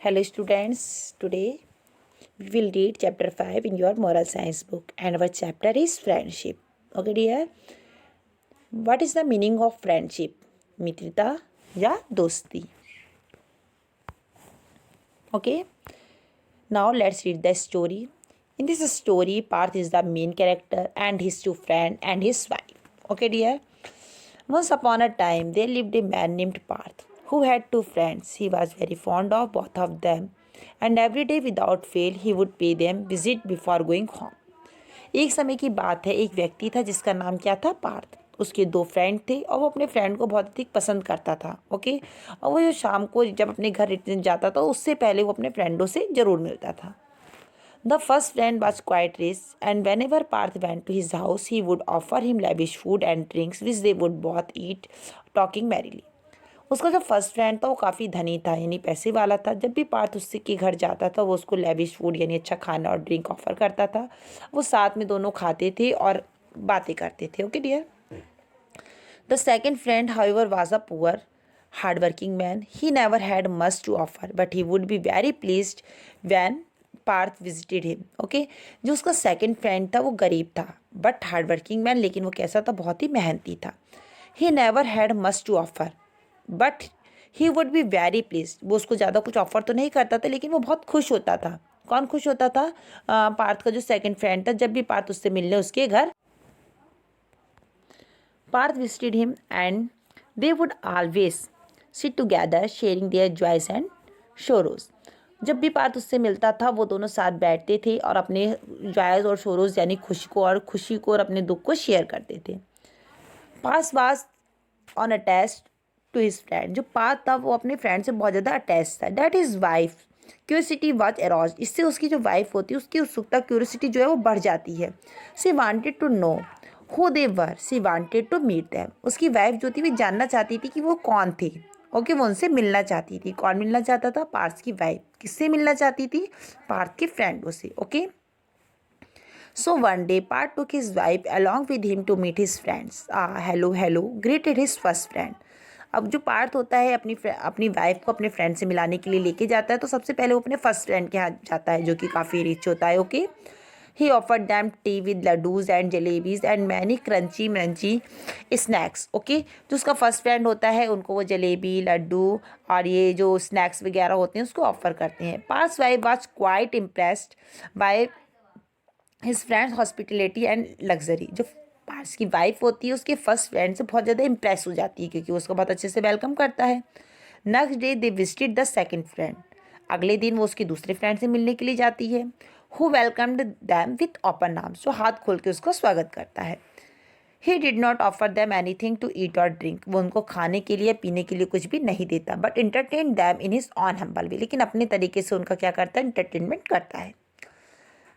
Hello students, today we will read chapter 5 in your moral science book and our chapter is friendship. Okay dear, what is the meaning of friendship? मित्रता या दोस्ती. Okay, now let's read the story. In this story, Parth is the main character and his two friends and his wife. Okay dear, once upon a time there lived a man named Parth who had two friends. He was very fond of both of them and every day without fail he would pay them visit before going home. एक समय की बात है, एक व्यक्ति था जिसका नाम क्या था, पार्थ. उसके दो फ्रेंड थे और वो अपने फ्रेंड को बहुत अधिक पसंद करता था. ओके, और वो जो शाम को जब अपने घर रिटर्न जाता था उससे पहले वो अपने फ्रेंडों से ज़रूर मिलता था. The first friend was quite rich, and whenever Parth went to his house, he would offer him lavish food and drinks, which they would both eat, talking merrily. उसका जो फर्स्ट फ्रेंड था वो काफ़ी धनी था, यानी पैसे वाला था. जब भी पार्थ उससे के घर जाता था वो उसको लेविश फूड यानी अच्छा खाना और ड्रिंक ऑफर करता था. वो साथ में दोनों खाते थे और बातें करते थे. Okay dear. The second friend however was a poor hard working man. He never had much to offer but he would be very pleased when Parth visited him. Okay, जो उसका सेकेंड फ्रेंड था वो गरीब था बट हार्ड वर्किंग मैन, लेकिन वो कैसा था, बहुत ही मेहनती था. He never had much to offer but he would be very please. वो उसको ज़्यादा कुछ ऑफर तो नहीं करता था लेकिन वो बहुत खुश होता था. कौन खुश होता था? पार्थ का जो सेकंड फ्रेंड था. जब भी पार्थ उससे मिलने उसके घर, Partha visited him and they would always sit together sharing their joys and sorrows. जब भी पार्थ उससे मिलता था वो दोनों साथ बैठते थे और अपने जॉयस और शोरोज यानी खुशी को और अपने दुख को शेयर करते थे. पास was on attached to his friend. जो पार्थ था वो अपने फ्रेंड से बहुत ज़्यादा अटैच था. That is wife curiosity was aroused. इससे उसकी जो वाइफ होती है उसकी उत्सुकता, क्यूरियोसिटी जो है वो बढ़ जाती है. She wanted to know who they were. She wanted to meet them. उसकी वाइफ जो थी वो जानना चाहती थी कि वो कौन थे. ओके, वो उनसे मिलना चाहती थी. कौन मिलना चाहता था? पार्थ की वाइफ. किससे मिलना चाहती थी? पार्थ के फ्रेंडों से. Okay, so one day Parth took his wife along with him to meet his friends. Hello, greeted his first friend. अब जो पार्थ होता है अपनी वाइफ को अपने फ्रेंड से मिलाने के लिए लेके जाता है, तो सबसे पहले वो अपने फर्स्ट फ्रेंड के यहाँ जाता है जो कि काफ़ी रिच होता है. Okay, he offered them tea with laddoos and jalebis and many crunchy munchy snacks. Okay, जो उसका फर्स्ट फ्रेंड होता है उनको वो जलेबी, लड्डू और ये जो स्नैक्स वगैरह होते हैं उसको ऑफर करते हैं. Partha's wife was quite impressed by his friend's hospitality and luxury. जो पार्स की वाइफ होती है उसके फर्स्ट फ्रेंड से बहुत ज़्यादा इंप्रेस हो जाती है क्योंकि उसको बहुत अच्छे से वेलकम करता है. Next day they visited the second friend. अगले दिन वो उसके दूसरे फ्रेंड से मिलने के लिए जाती है. Who welcomed them with open arms. जो हाथ खोल के उसको स्वागत करता है. He did not offer them anything to eat और ड्रिंक. वो उनको खाने के लिए पीने के लिए कुछ भी नहीं देता but entertain them in his own humble way. लेकिन अपने तरीके से उनका क्या करता है? इंटरटेनमेंट करता है.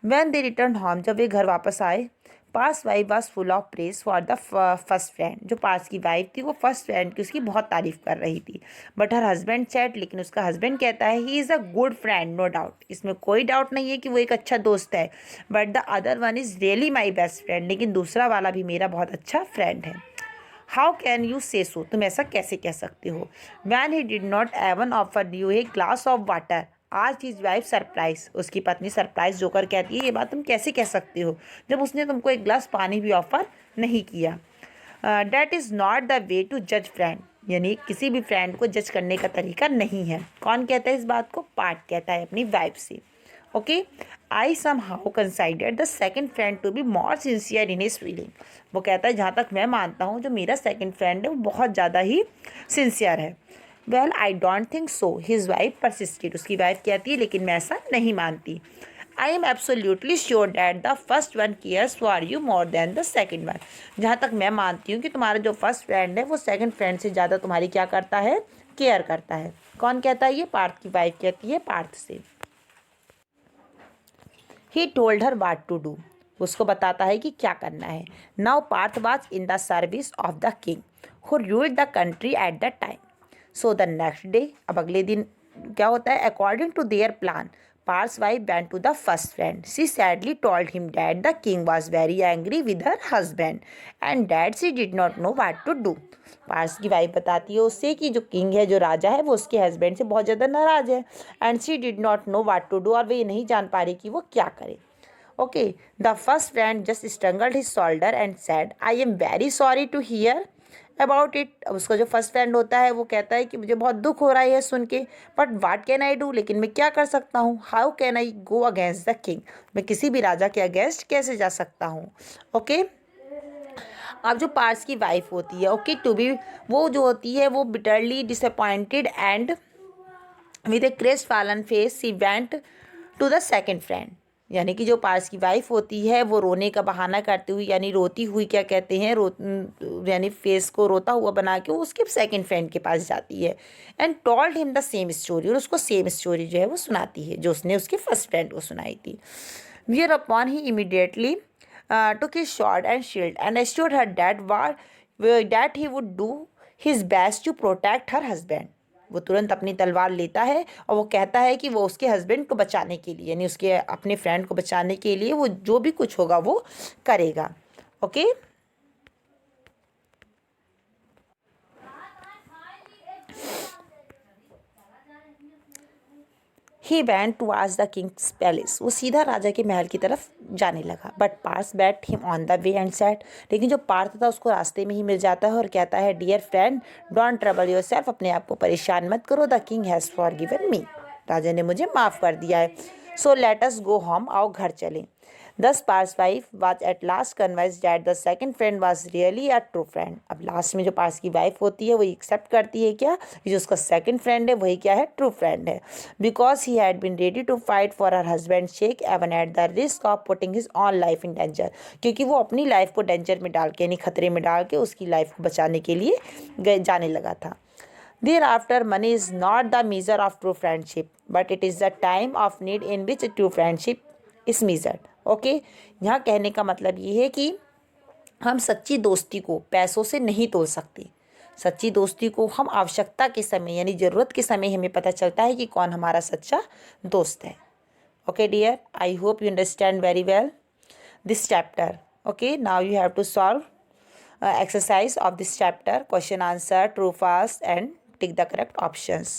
When they returned home, जब वे घर वापस आए, Parth wife was full of praise for the first friend. जो पार्थ की वाइफ थी वो फर्स्ट फ्रेंड की उसकी बहुत तारीफ कर रही थी. बट हर हस्बैंड सेड, लेकिन उसका हस्बैंड कहता है, he is a good friend no doubt. इसमें कोई डाउट नहीं है कि वो एक अच्छा दोस्त है. But the other one is really my best friend. लेकिन दूसरा वाला भी मेरा बहुत अच्छा फ्रेंड है. हाउ कैन यू से सो. तुम ऐसा कैसे कह सकते हो? When he did not even offer you a glass of water. आज हिज वाइफ सरप्राइज. उसकी पत्नी सरप्राइज जोकर कहती है, ये बात तुम कैसे कह सकते हो जब उसने तुमको एक गिलास पानी भी ऑफर नहीं किया. That is not the way to जज फ्रेंड. यानी किसी भी फ्रेंड को जज करने का तरीका नहीं है. कौन कहता है इस बात को? पार्थ कहता है अपनी वाइफ से. Okay, I somehow considered the second friend to be more sincere in his feeling. वो कहता है, जहाँ तक मैं मानता हूँ जो मेरा सेकेंड फ्रेंड है वो बहुत ज़्यादा ही सिंसियर है. Well I don't think so. His wife persisted. उसकी वाइफ कहती है, लेकिन मैं ऐसा नहीं मानती. I am absolutely sure that the first one cares for you more than the second one. जहाँ तक मैं मानती हूँ कि तुम्हारा जो फर्स्ट फ्रेंड है वो सेकेंड फ्रेंड से ज़्यादा तुम्हारी क्या करता है? केयर करता है. कौन कहता है? ये पार्थ की वाइफ कहती है पार्थ से. He told her what to do. उसको बताता है कि क्या करना है. Now Parth was in the service of the king who ruled the country at the time. So the next day. अब अगले दिन क्या होता है? According to their plan Par's wife went to the first friend. She sadly told him that the king was very angry with her husband and that she did not know what to do. Parth की wife बताती है उससे कि जो king है, जो राजा है, वो उसके हस्बैंड से बहुत ज़्यादा नाराज है and she did not know what to do, और वो ये नहीं जान पा रही कि वो क्या करे. Okay, the first friend just struggled his shoulder and said I am very sorry to hear about it. उसका जो फर्स्ट फ्रेंड होता है वो कहता है कि मुझे बहुत दुख हो रहा है सुन के, but what can I do, लेकिन मैं क्या कर सकता हूँ. How can I go against the king, मैं किसी भी राजा के अगेंस्ट कैसे जा सकता हूँ. ओके, अब जो पार्स की वाइफ होती है, ओके, टू बी, वो जो होती है वो bitterly disappointed and with a crestfallen face she went to the second friend. यानी कि जो पार्स की वाइफ होती है वो रोने का बहाना करती हुई, यानी रोती हुई, क्या कहते हैं, यानी फेस को रोता हुआ बना के वो उसके सेकंड फ्रेंड के पास जाती है and told him the same story, और उसको सेम स्टोरी जो है वो सुनाती है जो उसने उसके फर्स्ट फ्रेंड को सुनाई थी. Wear upon he immediately took his sword and shield and assured her that he would do his best to protect her husband. वो तुरंत अपनी तलवार लेता है और वो कहता है कि वो उसके हस्बैंड को बचाने के लिए, यानी उसके अपने फ्रेंड को बचाने के लिए वो जो भी कुछ होगा वो करेगा. Okay, he went towards the king's palace. वो सीधा राजा के महल की तरफ जाने लगा. But Parth met him on the way and said, लेकिन जो पार्थ था उसको रास्ते में ही मिल जाता है और कहता है dear friend don't trouble yourself, अपने आप को परेशान मत करो, the king has forgiven me, राजा ने मुझे माफ़ कर दिया है. So let us go home, आओ घर चलें. Thus Par's wife was at last convinced that the second friend was really a true friend. अब लास्ट में जो पार्स की वाइफ होती है वो एक्सेप्ट करती है क्या, जो उसका सेकंड फ्रेंड है वही क्या है, ट्रू फ्रेंड है. Because he had been ready to fight for her husband sake even at the risk of putting his own life in danger, क्योंकि वो अपनी लाइफ को डेंजर में डाल के, यानी खतरे में डाल के उसकी लाइफ को बचाने के लिए जाने लगा था. Thereafter, money is not the measure of true friendship, but it is the time of need in which true friendship is measured. Okay, यहाँ कहने का मतलब ये है कि हम सच्ची दोस्ती को पैसों से नहीं तोल सकते. सच्ची दोस्ती को हम आवश्यकता के समय, यानी ज़रूरत के समय हमें पता चलता है कि कौन हमारा सच्चा दोस्त है. Okay dear, I hope you understand very well this chapter. Okay, now you have to solve exercise of this chapter, question answer, true false and tick the correct options.